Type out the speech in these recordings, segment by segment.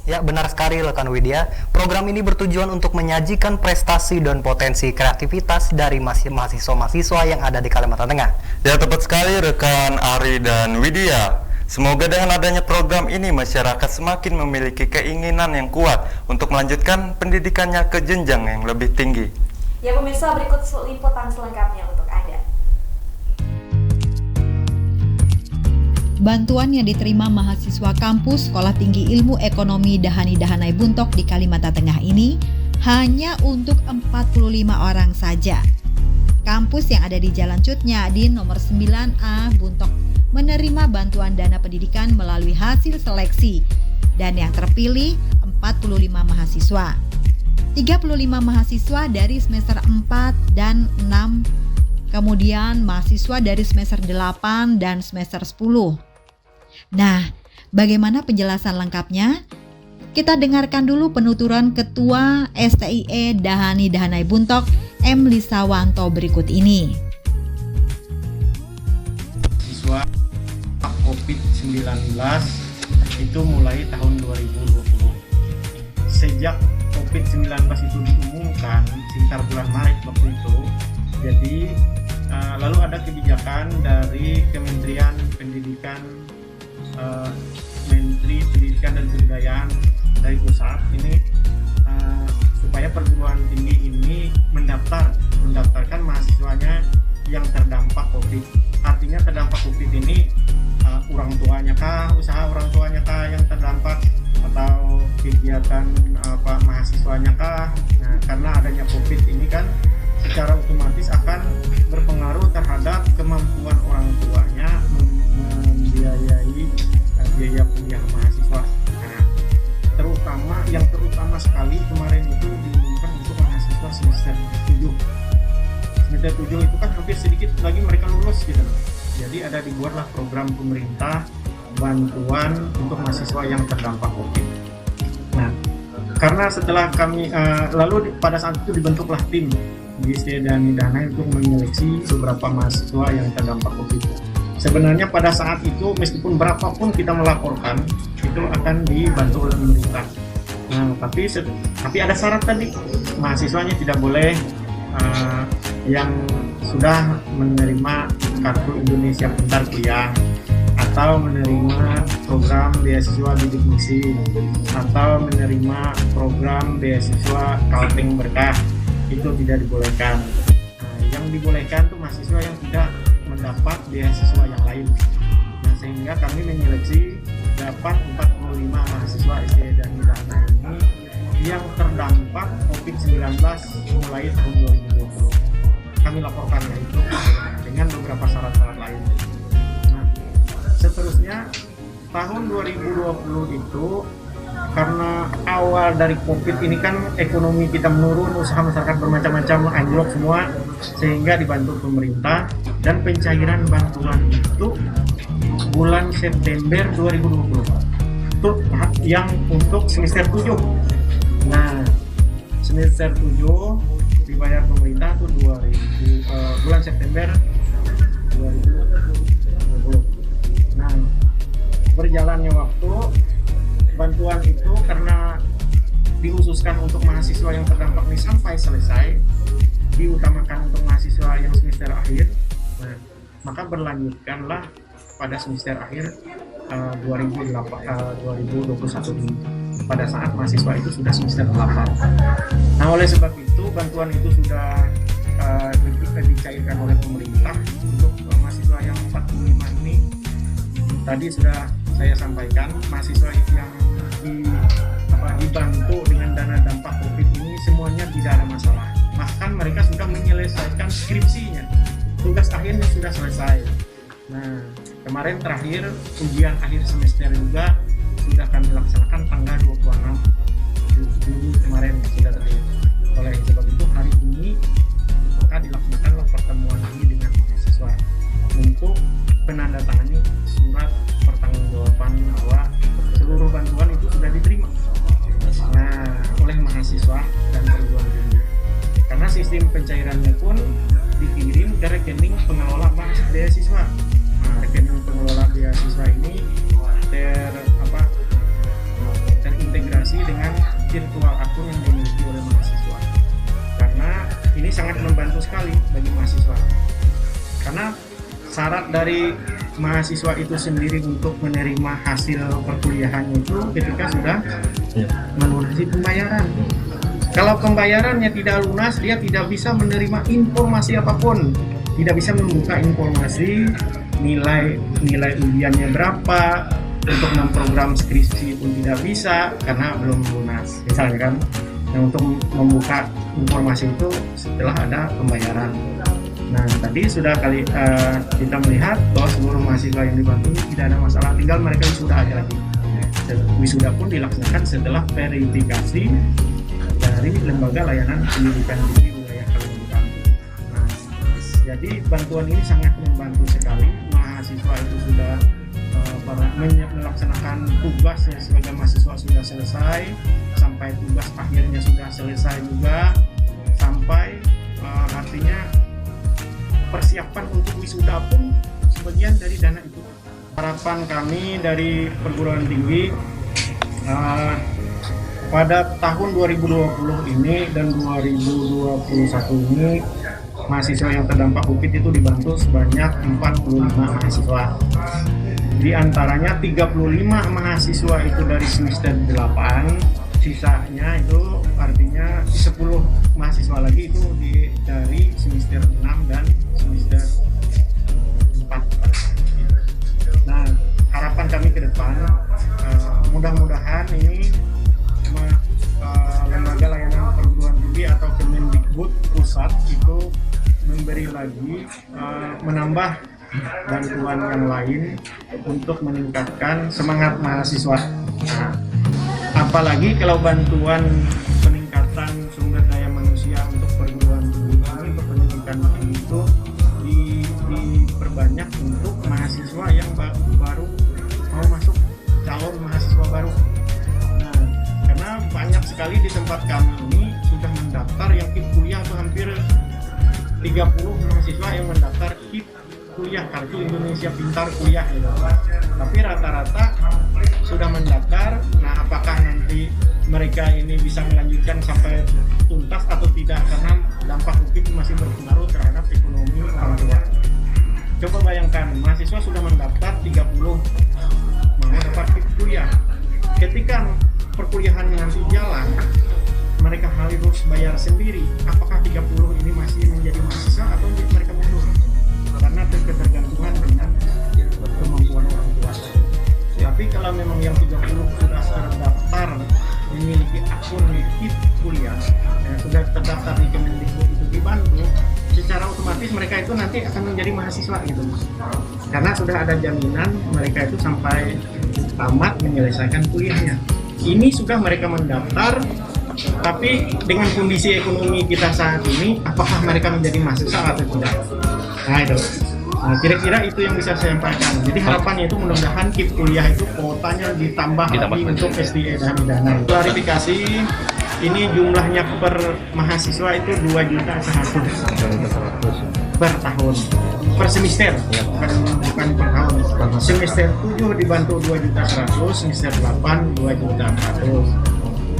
Ya, benar sekali rekan Widya. Program ini bertujuan untuk menyajikan prestasi dan potensi kreativitas dari mahasiswa-mahasiswa yang ada di Kalimantan Tengah. Ya, tepat sekali rekan Ari dan Widya. Semoga dengan adanya program ini masyarakat semakin memiliki keinginan yang kuat untuk melanjutkan pendidikannya ke jenjang yang lebih tinggi. Ya pemirsa, berikut liputan selengkapnya untuk Anda. Bantuan yang diterima mahasiswa kampus Sekolah Tinggi Ilmu Ekonomi Dahani Dahanai Buntok di Kalimantan Tengah ini hanya untuk 45 orang saja. Kampus yang ada di Jalan Cut Nyadin nomor 9A Buntok menerima bantuan dana pendidikan melalui hasil seleksi dan yang terpilih 45 mahasiswa. 35 mahasiswa dari semester 4 dan 6, kemudian mahasiswa dari semester 8 dan semester 10. Nah, bagaimana penjelasan lengkapnya? Kita dengarkan dulu penuturan Ketua STIE Dahani Dahanai Buntok M. Lisawanto berikut ini. Siswa COVID-19 itu mulai tahun 2020. Sejak COVID-19 itu diumumkan sekitar bulan Maret waktu itu, jadi lalu ada kebijakan dari Kementerian Pendidikan, Menteri Pendidikan dan Kebudayaan dari pusat ini supaya perguruan tinggi ini mendaftarkan mahasiswanya yang terdampak COVID. Artinya terdampak COVID ini orang tuanya kah, usaha orang tuanya kah yang terdampak, atau kegiatan mahasiswanya kah. Nah, karena adanya COVID ini kan secara otomatis akan berpengaruh terhadap kemampuan orang tuanya membiayai biaya kuliah mahasiswa. Nah, terutama sekali kemarin itu diumumkan untuk mahasiswa semester 7. Semester 7 itu kan hampir sedikit lagi mereka lulus gitu. Jadi ada dibuatlah program pemerintah bantuan untuk mahasiswa yang terdampak COVID. Nah, karena setelah kami lalu pada saat itu dibentuklah tim di STIE Dahani Dahanai untuk menyeleksi beberapa mahasiswa yang terdampak COVID. Sebenarnya pada saat itu meskipun berapapun kita melaporkan itu akan dibantu oleh pemerintah. Nah, tapi ada syarat tadi, mahasiswanya tidak boleh yang sudah menerima kartu Indonesia Pintar Kuliah atau menerima program beasiswa bidik misi atau menerima program beasiswa Kalteng Berkah, itu tidak dibolehkan. Nah, yang dibolehkan tuh mahasiswa yang tidak mendapat beasiswa yang lain. Nah, sehingga kami menyeleksi dapat 45 mahasiswa STIE Dahani Dahanai ini yang terdampak COVID-19 mulai tahun 2020. Kami laporkannya itu dengan beberapa syarat-syarat lain. Nah, seterusnya tahun 2020 itu karena awal dari COVID ini kan ekonomi kita menurun, usaha masyarakat bermacam-macam anjlok semua, sehingga dibantu pemerintah dan pencairan bantuan itu bulan September 2020 itu yang untuk semester 7. Nah, semester 7 dibayar pemerintah tuh bulan September 2020. Nah, berjalannya waktu bantuan itu karena dihususkan untuk mahasiswa yang terdampak ini sampai selesai, diutamakan untuk mahasiswa yang semester akhir. Nah, maka berlanjutkanlah pada semester akhir 2021 ini, pada saat mahasiswa itu sudah semester 8. Nah, oleh sebab itu bantuan itu sudah dicairkan oleh pemerintah untuk mahasiswa yang 45 ini. Tadi sudah saya sampaikan, mahasiswa yang dibantu dengan dana dampak COVID ini semuanya tidak ada masalah. Bahkan mereka sudah menyelesaikan skripsinya, tugas akhirnya sudah selesai. Nah, kemarin terakhir ujian akhir semester juga sudah kami laksanakan tanggal 26 Juli kemarin sudah terakhir. Oleh sebab itu hari ini maka dilaksanakan pertemuan ini dengan mahasiswa untuk penandatangani surat pertanggungjawaban bahwa seluruh bantuan itu sudah diterima oleh mahasiswa dan perguruan tinggi. Karena sistem pencairannya pun dikirim ke rekening pengelola beasiswa. Nah, rekening pengelola beasiswa ini terintegrasi terkoneksi dengan virtual akun yang dimiliki oleh mahasiswa. Karena ini sangat membantu sekali bagi mahasiswa. Karena syarat dari mahasiswa itu sendiri untuk menerima hasil perkuliahannya itu ketika sudah melunasi pembayaran. Kalau pembayarannya tidak lunas, dia tidak bisa menerima informasi apapun, tidak bisa membuka informasi nilai ujiannya berapa, untuk memprogram skripsi pun tidak bisa karena belum lunas, misalnya kan. Nah, untuk membuka informasi itu setelah ada pembayaran. Nah, tadi sudah kita melihat bahwa seluruh mahasiswa yang dibantu tidak ada masalah, tinggal mereka wisuda aja lagi. Wisuda pun dilaksanakan setelah verifikasi dari Lembaga Layanan Pendidikan Tinggi Wilayah Kalimantan. Nah, jadi bantuan ini sangat membantu sekali. Mahasiswa itu sudah melaksanakan tugasnya sebagai mahasiswa sudah selesai, sampai tugas akhirnya sudah selesai juga, sampai artinya persiapan untuk wisuda pun sebagian dari dana itu. Harapan kami dari perguruan tinggi pada tahun 2020 ini dan 2021 ini mahasiswa yang terdampak COVID itu dibantu sebanyak 45 mahasiswa. Di antaranya 35 mahasiswa itu dari semester 8, sisanya itu artinya 10 mahasiswa lagi itu dari semester 6 dan semester 4. Nah, harapan kami ke depan mudah-mudahan ini Lembaga Layanan Perguruan Tinggi atau Kemendikbud pusat itu memberi lagi menambah bantuan yang lain untuk meningkatkan semangat mahasiswa. Nah, apalagi kalau bantuan peningkatan sumber daya manusia untuk perguruan tinggi ini, untuk pendidikan tinggi itu diperbanyak untuk mahasiswa yang baru mau masuk, calon mahasiswa baru. Nah, karena banyak sekali di tempat kami ini sudah mendaftar yang KIP kuliah itu hampir 30 mahasiswa yang mendaftar KIP kuliah, Kartu Indonesia Pintar Kuliah gitu. Tapi rata-rata sudah mendaftar. Nah, apakah nanti mereka ini bisa melanjutkan sampai tuntas atau tidak, karena dampak COVID masih berpengaruh terhadap ekonomi orang tua. Coba bayangkan, mahasiswa sudah mendaftar 30 mau dapat KIP kuliah. Ketika perkuliahan nanti jalan, mereka harus bayar sendiri. Apakah 30 ini masih menjadi mahasiswa atau mereka mundur? Karena ketergantungan dengan kemampuan orang tua. Tapi kalau memang yang 30 sudah terdaftar memiliki akun KIP kuliah, sudah terdaftar di Kemendikbud itu dibantu, secara otomatis mereka itu nanti akan menjadi mahasiswa gitu. Karena sudah ada jaminan mereka itu sampai tamat menyelesaikan kuliahnya. Ini sudah mereka mendaftar, tapi dengan kondisi ekonomi kita saat ini, apakah mereka menjadi mahasiswa atau tidak? Nah itu, kira-kira itu yang bisa saya sampaikan. Jadi harapannya itu mudah-mudahan KIP kuliah itu kuotanya ditambah lagi untuk SDE dan dana. Klarifikasi, ini jumlahnya per mahasiswa itu 2.100.000 per tahun, per semester, bukan per tahun. Semester 7 dibantu 2.100.000, semester 8 2.400.000.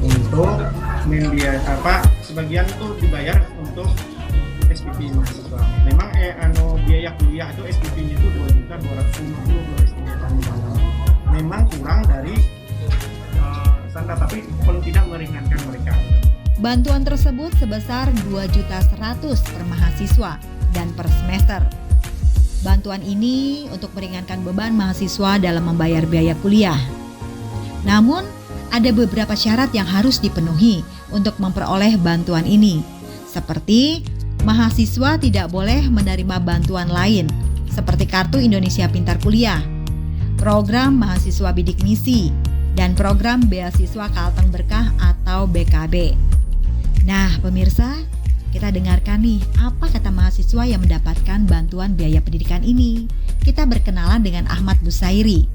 Untuk sebagian itu dibayar untuk SPP mahasiswa. Memang biaya kuliah itu SPP-nya itu 2.250.000 memang kurang dari standar, tapi paling tidak meringankan mereka. Bantuan tersebut sebesar 2.100.000 per mahasiswa dan per semester. Bantuan ini untuk meringankan beban mahasiswa dalam membayar biaya kuliah. Namun, ada beberapa syarat yang harus dipenuhi untuk memperoleh bantuan ini, seperti mahasiswa tidak boleh menerima bantuan lain, seperti Kartu Indonesia Pintar Kuliah, program mahasiswa bidik misi, dan program beasiswa Kalteng Berkah atau BKB. Nah, pemirsa, kita dengarkan nih apa kata mahasiswa yang mendapatkan bantuan biaya pendidikan ini. Kita berkenalan dengan Ahmad Busairi.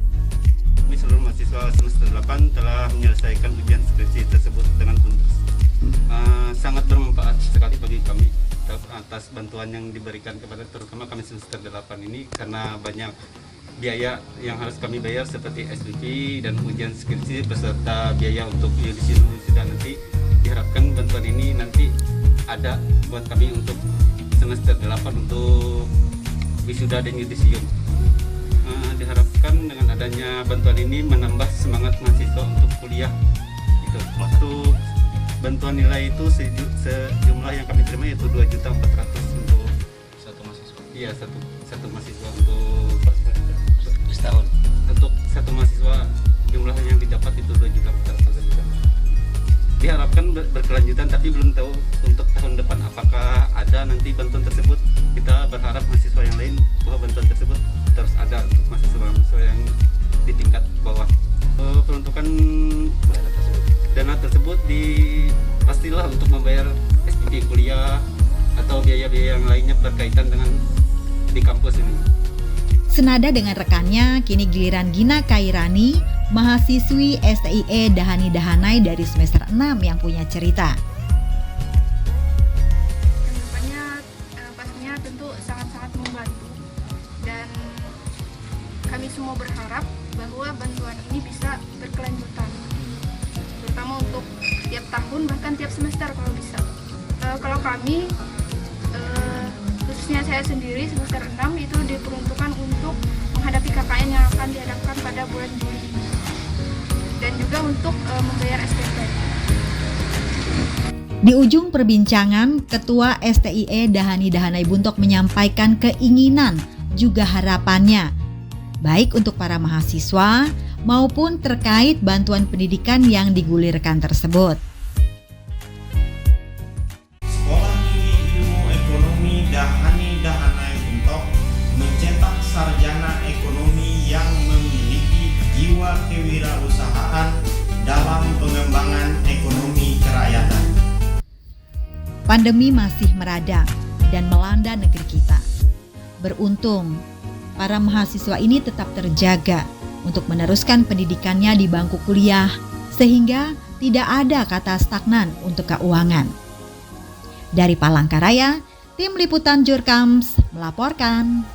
Kami seluruh mahasiswa semester 8 telah menyelesaikan ujian skripsi tersebut dengan tuntas. Sangat bermanfaat sekali bagi kami atas bantuan yang diberikan kepada terutama kami semester 8 ini, karena banyak biaya yang harus kami bayar seperti SPP dan ujian skripsi beserta biaya untuk yudisium wisuda nanti. Diharapkan bantuan ini nanti ada buat kami untuk semester 8 untuk wisuda dan yudisium. Diharapkan dengan adanya bantuan ini menambah semangat mahasiswa untuk kuliah. Itu untuk bantuan nilai itu sejumlah yang kami terima yaitu 2.400.000 untuk satu mahasiswa. Iya, satu mahasiswa untuk setahun. Untuk satu mahasiswa jumlah yang didapat itu 2.400.000. Diharapkan berkelanjutan, tapi belum tahu untuk tahun depan apakah ada nanti bantuan tersebut. Kita berharap mahasiswa yang lain bahwa bantuan tersebut terus ada untuk mahasiswa yang di tingkat bawah. Peruntukan dana tersebut pastilah untuk membayar SPP kuliah atau biaya-biaya yang lainnya berkaitan dengan di kampus ini. Senada dengan rekannya, kini giliran Gina Kairani, mahasiswi STIE Dahani Dahanai dari semester 6 yang punya cerita. Kedepannya pastinya tentu sangat-sangat membantu, dan kami semua berharap bahwa bantuan ini bisa berkelanjutan, terutama untuk tiap tahun bahkan tiap semester kalau bisa. Kalau kami khususnya saya sendiri semester 6 itu diperuntukkan untuk menghadapi KKN yang akan diadakan pada bulan Juli dan juga untuk membayar SPP. Di ujung perbincangan, Ketua STIE Dahani Dahanai Buntok menyampaikan keinginan juga harapannya, baik untuk para mahasiswa maupun terkait bantuan pendidikan yang digulirkan tersebut. Sekolah Tinggi Ilmu Ekonomi Dahani Dahanai Buntok mencetak sarjana ekonomi yang memiliki jiwa kewirausahaan dalam pengembangan ekonomi kerakyatan. Pandemi masih meradang dan melanda negeri kita. Beruntung, para mahasiswa ini tetap terjaga untuk meneruskan pendidikannya di bangku kuliah, sehingga tidak ada kata stagnan untuk keuangan. Dari Palangkaraya, tim liputan Jurkams melaporkan.